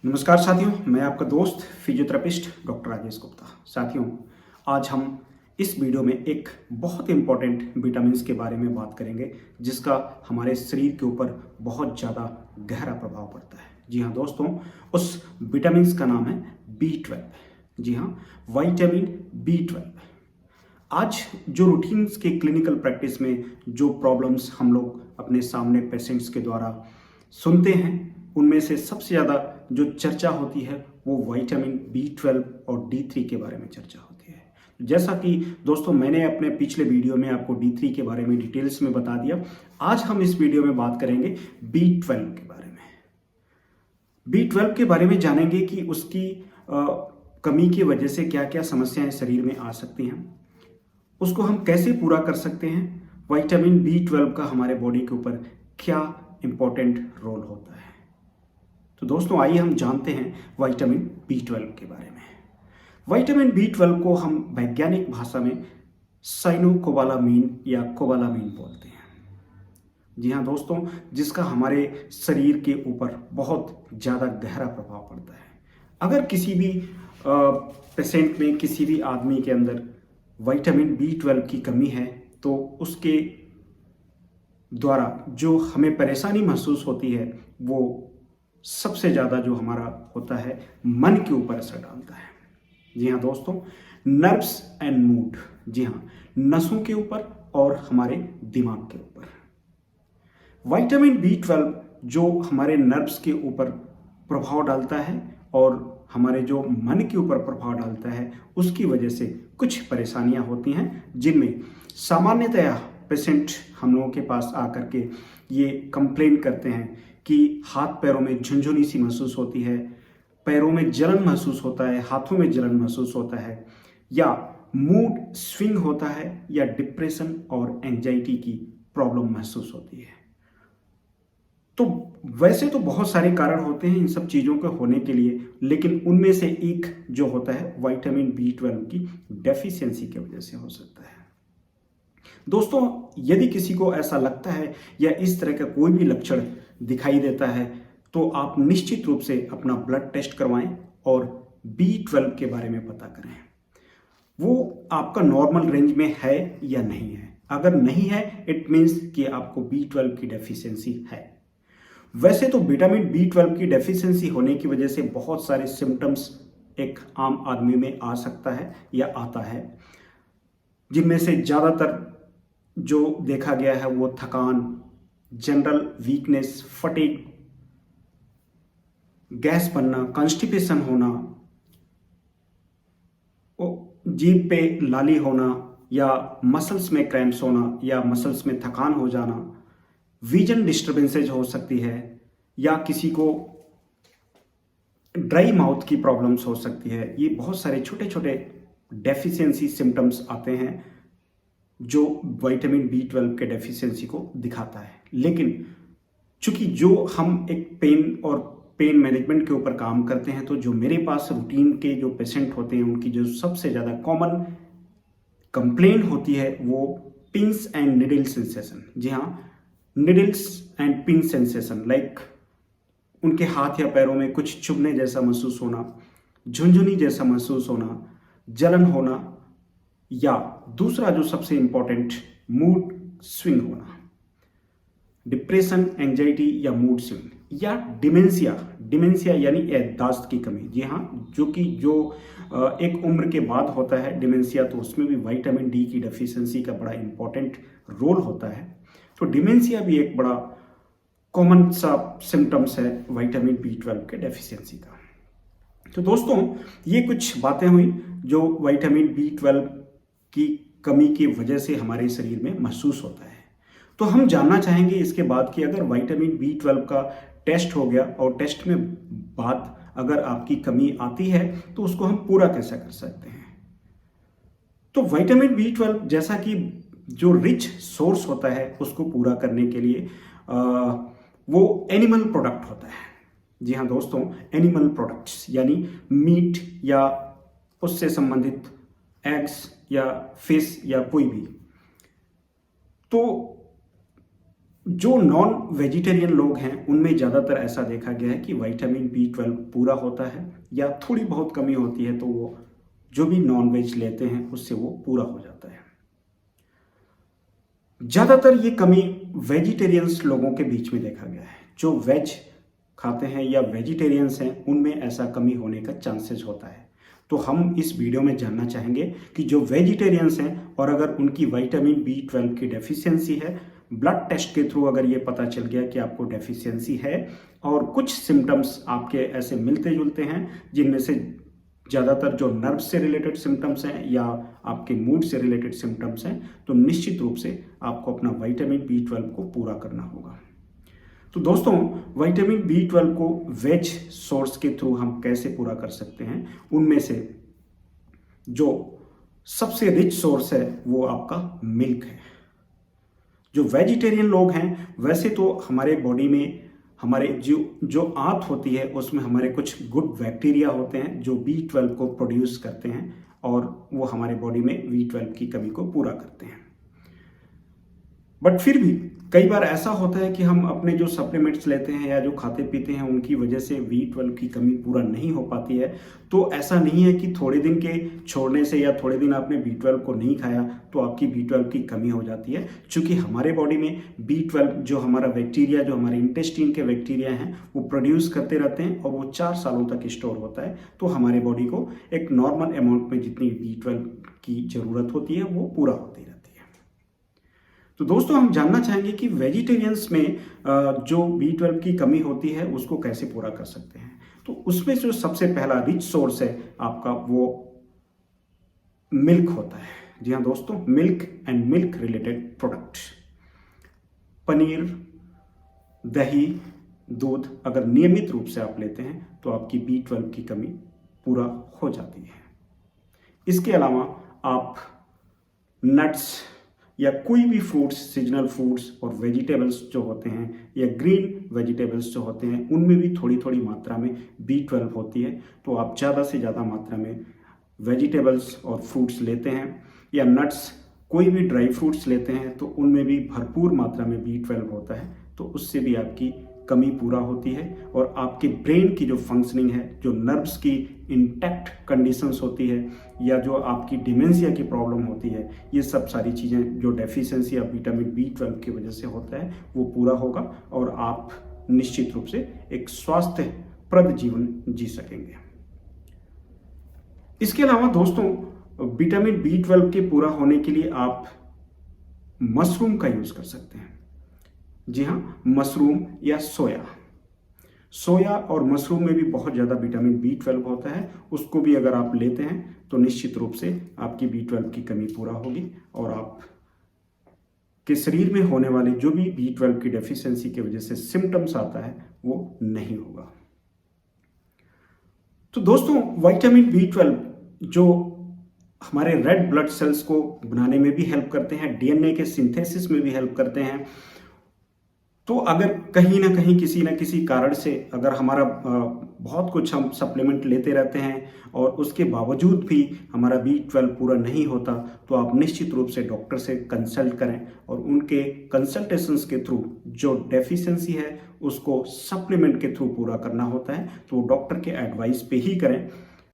नमस्कार साथियों, मैं आपका दोस्त फिजियोथेरेपिस्ट डॉक्टर राजेश गुप्ता। साथियों, आज हम इस वीडियो में एक बहुत इंपॉर्टेंट विटामिन्स के बारे में बात करेंगे जिसका हमारे शरीर के ऊपर बहुत ज़्यादा गहरा प्रभाव पड़ता है। जी हाँ दोस्तों, उस विटामिन्स का नाम है B12। जी हाँ, विटामिन B12। आज जो रूटीन्स के क्लिनिकल प्रैक्टिस में जो प्रॉब्लम्स हम लोग अपने सामने पेशेंट्स के द्वारा सुनते हैं, उनमें से सबसे ज़्यादा जो चर्चा होती है वो विटामिन B12 और D3 के बारे में चर्चा होती है। जैसा कि दोस्तों मैंने अपने पिछले वीडियो में आपको D3 के बारे में डिटेल्स में बता दिया, आज हम इस वीडियो में बात करेंगे B12 के बारे में। B12 के बारे में जानेंगे कि उसकी कमी की वजह से क्या क्या समस्याएं शरीर में आ सकती हैं, उसको हम कैसे पूरा कर सकते हैं, विटामिन B12 का हमारे बॉडी के ऊपर क्या इंपॉर्टेंट रोल होता है। तो दोस्तों आइए हम जानते हैं विटामिन B12 के बारे में। विटामिन B12 को हम वैज्ञानिक भाषा में साइनोकोबालामीन या कोबालामीन बोलते हैं। जी हाँ दोस्तों, जिसका हमारे शरीर के ऊपर बहुत ज़्यादा गहरा प्रभाव पड़ता है। अगर किसी भी पेशेंट में, किसी भी आदमी के अंदर विटामिन B12 की कमी है तो उसके द्वारा जो हमें परेशानी महसूस होती है वो सबसे ज़्यादा जो हमारा होता है मन के ऊपर असर डालता है। जी हाँ दोस्तों, नर्व्स एंड मूड। जी हाँ, नसों के ऊपर और हमारे दिमाग के ऊपर। विटामिन B12 जो हमारे नर्व्स के ऊपर प्रभाव डालता है और हमारे जो मन के ऊपर प्रभाव डालता है, उसकी वजह से कुछ परेशानियां होती हैं जिनमें सामान्यतया पेशेंट हम लोगों के पास आकर के ये कंप्लेन करते हैं कि हाथ पैरों में झुनझुनी सी महसूस होती है, पैरों में जलन महसूस होता है, हाथों में जलन महसूस होता है, या मूड स्विंग होता है, या डिप्रेशन और एंजाइटी की प्रॉब्लम महसूस होती है। तो वैसे तो बहुत सारे कारण होते हैं इन सब चीज़ों के होने के लिए, लेकिन उनमें से एक जो होता है विटामिन B12 की डेफिशिएंसी की वजह से हो सकता है। दोस्तों, यदि किसी को ऐसा लगता है या इस तरह का कोई भी लक्षण दिखाई देता है तो आप निश्चित रूप से अपना ब्लड टेस्ट करवाएं और B12 के बारे में पता करें वो आपका नॉर्मल रेंज में है या नहीं है। अगर नहीं है, इट मीन्स कि आपको B12 की डेफिशिएंसी है। वैसे तो विटामिन B12 की डेफिशिएंसी होने की वजह से बहुत सारे सिम्टम्स एक आम आदमी में आ सकता है या आता है, जिनमें से ज़्यादातर जो देखा गया है वो थकान, जनरल वीकनेस, फटीग, गैस बनना, कॉन्स्टिपेशन होना, जीभ पे लाली होना, या मसल्स में क्रैम्प्स होना, या मसल्स में थकान हो जाना, विजन डिस्टर्बेंसेज हो सकती है, या किसी को ड्राई माउथ की प्रॉब्लम्स हो सकती है। ये बहुत सारे छोटे छोटे डेफिशिएंसी सिम्टम्स आते हैं जो विटामिन B12 के डेफिशिएंसी को दिखाता है। लेकिन चूंकि जो हम एक पेन मैनेजमेंट के ऊपर काम करते हैं, तो जो मेरे पास रूटीन के जो पेशेंट होते हैं उनकी जो सबसे ज़्यादा कॉमन कंप्लेन होती है वो पिंस एंड निडल सेंसेशन। जी हाँ, needles and pin sensation, like उनके हाथ या पैरों में कुछ चुभने जैसा महसूस होना, झुनझुनी जैसा महसूस होना, जलन होना, या दूसरा जो सबसे इंपॉर्टेंट, मूड स्विंग होना, डिप्रेशन, एंजाइटी या मूड स्विंग, या डिमेंशिया यानी याददाश्त की कमी। जी हाँ, जो एक उम्र के बाद होता है डिमेंशिया, तो उसमें भी विटामिन D की डेफिशिएंसी का बड़ा इंपॉर्टेंट रोल होता है। तो डिमेंशिया भी एक बड़ा कॉमन सा सिम्टम्स है विटामिन B12 के डेफिशिएंसी का। तो दोस्तों, ये कुछ बातें हुई जो विटामिन B12 की कमी की वजह से हमारे शरीर में महसूस होता है। तो हम जानना चाहेंगे इसके बाद कि अगर विटामिन B12 का टेस्ट हो गया और टेस्ट में बाद अगर आपकी कमी आती है तो उसको हम पूरा कैसे कर सकते हैं। तो विटामिन B12 जैसा कि जो रिच सोर्स होता है उसको पूरा करने के लिए वो एनिमल प्रोडक्ट होता है। जी हाँ दोस्तों, एनिमल प्रोडक्ट्स यानी मीट या उससे संबंधित एग्स या फिश या कोई भी। तो जो नॉन वेजिटेरियन लोग हैं उनमें ज़्यादातर ऐसा देखा गया है कि विटामिन B12 पूरा होता है या थोड़ी बहुत कमी होती है, तो वो जो भी नॉन वेज लेते हैं उससे वो पूरा हो जाता है। ज़्यादातर ये कमी वेजिटेरियंस लोगों के बीच में देखा गया है। जो वेज खाते हैं या वेजिटेरियंस हैं उनमें ऐसा कमी होने का चांसेस होता है। तो हम इस वीडियो में जानना चाहेंगे कि जो वेजिटेरियंस हैं और अगर उनकी विटामिन B12 की डेफिशिएंसी है, ब्लड टेस्ट के थ्रू अगर ये पता चल गया कि आपको डेफिशिएंसी है और कुछ सिम्टम्स आपके ऐसे मिलते जुलते हैं जिनमें से ज़्यादातर जो नर्व से रिलेटेड सिम्टम्स हैं या आपके मूड से रिलेटेड सिम्टम्स हैं, तो निश्चित रूप से आपको अपना विटामिन B12 को पूरा करना होगा। तो दोस्तों, विटामिन B12 को वेज सोर्स के थ्रू हम कैसे पूरा कर सकते हैं, उनमें से जो सबसे रिच सोर्स है वो आपका मिल्क है। जो वेजिटेरियन लोग हैं वैसे तो हमारे बॉडी में हमारे जो आंत होती है उसमें हमारे कुछ गुड बैक्टीरिया होते हैं जो B12 को प्रोड्यूस करते हैं और वो हमारे बॉडी में B12 की कमी को पूरा करते हैं। बट फिर भी कई बार ऐसा होता है कि हम अपने जो सप्लीमेंट्स लेते हैं या जो खाते पीते हैं उनकी वजह से B12 की कमी पूरा नहीं हो पाती है। तो ऐसा नहीं है कि थोड़े दिन के छोड़ने से या थोड़े दिन आपने B12 को नहीं खाया तो आपकी B12 की कमी हो जाती है। क्योंकि हमारे बॉडी में B12 जो हमारा बैक्टीरिया, जो हमारे इंटेस्टाइन के बैक्टीरिया हैं, वो प्रोड्यूस करते रहते हैं और वो 4 सालों तक स्टोर होता है। तो हमारे बॉडी को एक नॉर्मल अमाउंट में जितनी B12 की ज़रूरत होती है वो पूरा होती रहती है। तो दोस्तों, हम जानना चाहेंगे कि वेजिटेरियंस में जो B12 की कमी होती है उसको कैसे पूरा कर सकते हैं। तो उसमें जो सबसे पहला रिच सोर्स है आपका वो मिल्क होता है। जी हाँ दोस्तों, milk and milk related product, paneer, दही, दूध अगर नियमित रूप से आप लेते हैं तो आपकी B12 की कमी पूरा हो जाती है। इसके अलावा आप नट्स या कोई भी फ्रूट्स, सीजनल फ्रूट्स और वेजिटेबल्स जो होते हैं या ग्रीन वेजिटेबल्स जो होते हैं उनमें भी थोड़ी थोड़ी मात्रा में B12 होती है। तो आप ज़्यादा से ज़्यादा मात्रा में वेजिटेबल्स और फ्रूट्स लेते हैं या नट्स, कोई भी ड्राई फ्रूट्स लेते हैं तो उनमें भी भरपूर मात्रा में B12 होता है। तो उससे भी आपकी कमी पूरा होती है और आपके ब्रेन की जो फंक्शनिंग है, जो नर्व्स की इंटैक्ट कंडीशंस होती है या जो आपकी डिमेंशिया की प्रॉब्लम होती है, ये सब सारी चीज़ें जो डेफिशिएंसी ऑफ विटामिन B12 की वजह से होता है वो पूरा होगा और आप निश्चित रूप से एक स्वास्थ्यप्रद जीवन जी सकेंगे। इसके अलावा दोस्तों, विटामिन B12 के पूरा होने के लिए आप मशरूम का यूज़ कर सकते हैं। जी हाँ, मशरूम या सोया और मशरूम में भी बहुत ज़्यादा विटामिन B12 होता है। उसको भी अगर आप लेते हैं तो निश्चित रूप से आपकी B12 की कमी पूरा होगी और आप के शरीर में होने वाले जो भी B12 की डेफिशिएंसी की वजह से सिम्टम्स आता है वो नहीं होगा। तो दोस्तों, विटामिन B12 जो हमारे रेड ब्लड सेल्स को बनाने में भी हेल्प करते हैं, DNA के सिंथेसिस में भी हेल्प करते हैं। तो अगर कहीं ना कहीं किसी न किसी कारण से अगर हमारा बहुत कुछ हम सप्लीमेंट लेते रहते हैं और उसके बावजूद भी हमारा B12 पूरा नहीं होता, तो आप निश्चित रूप से डॉक्टर से कंसल्ट करें और उनके कंसल्टेशंस के थ्रू जो डेफिशिएंसी है उसको सप्लीमेंट के थ्रू पूरा करना होता है। तो डॉक्टर के एडवाइस पे ही करें।